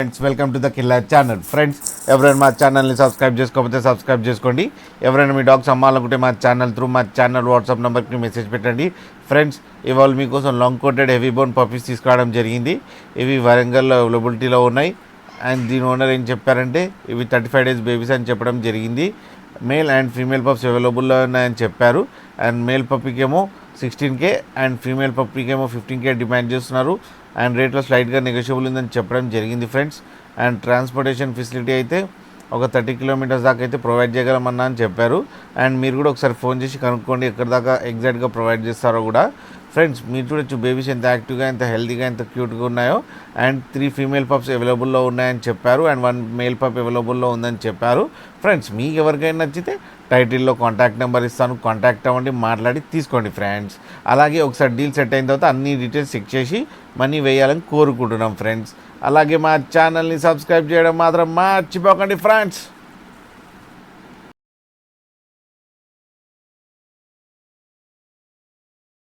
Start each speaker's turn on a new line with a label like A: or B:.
A: Friends welcome to the killer channel. Friends ఎవరైనా మా ఛానల్ని సబ్స్క్రైబ్ చేసుకోకపోతే సబ్స్క్రైబ్ చేసుకోండి. ఎవరైనా మీ డాగ్స్ అమ్మాలనుకుంటే మా ఛానల్ వాట్సాప్ నెంబర్కి మెసేజ్ పెట్టండి. ఫ్రెండ్స్ ఇవాళ మీకోసం long coated heavy bone puppies తీసుకురావడం జరిగింది. ఇవి వరంగల్లో అవైలబిలిటీలో ఉన్నాయి. అండ్ దీని ఓనర్ ఏం చెప్పారంటే ఇవి 35 days బేబీస్ అని చెప్పడం జరిగింది. మేల్ అండ్ ఫీమేల్ పప్స్ అవైలబుల్లో ఉన్నాయని చెప్పారు. అండ్ మేల్ పప్పీకేమో 16K అండ్ ఫీమేల్ పప్పీకేమో 15K డిమాండ్ చేస్తున్నారు. అండ్ రేట్లో స్లైట్గా నెగోషియబుల్ ఉందని చెప్పడం జరిగింది ఫ్రెండ్స్. అండ్ ట్రాన్స్పోర్టేషన్ ఫెసిలిటీ అయితే ఒక 30 kilometers దాకా అయితే ప్రొవైడ్ చేయగలమన్నా అని చెప్పారు. అండ్ మీరు కూడా ఒకసారి ఫోన్ చేసి కనుక్కోండి ఎక్కడి దాకా ఎగ్జాక్ట్గా ప్రొవైడ్ చేస్తారో కూడా. ఫ్రెండ్స్ మీరు చూడొచ్చు బేబీస్ ఎంత యాక్టివ్గా, ఎంత హెల్తీగా, ఎంత క్యూట్గా ఉన్నాయో. అండ్ 3 female పప్స్ అవైలబుల్లో ఉన్నాయని చెప్పారు. అండ్ 1 male పప్ అవైలబుల్లో ఉందని చెప్పారు. ఫ్రెండ్స్ మీకు ఎవరికైనా నచ్చితే టైటిల్లో కాంటాక్ట్ నెంబర్ ఇస్తాను, కాంటాక్ట్ అవ్వండి, మాట్లాడి తీసుకోండి ఫ్రెండ్స్. అలాగే ఒకసారి డీల్ సెట్ అయిన తర్వాత అన్ని డీటెయిల్స్ చెక్ చేసి మనీ వేయాలని కోరుకుంటున్నాం ఫ్రెండ్స్. అలాగే మా ఛానల్ని సబ్స్క్రైబ్ చేయడం మాత్రం మర్చిపోకండి ఫ్రెండ్స్.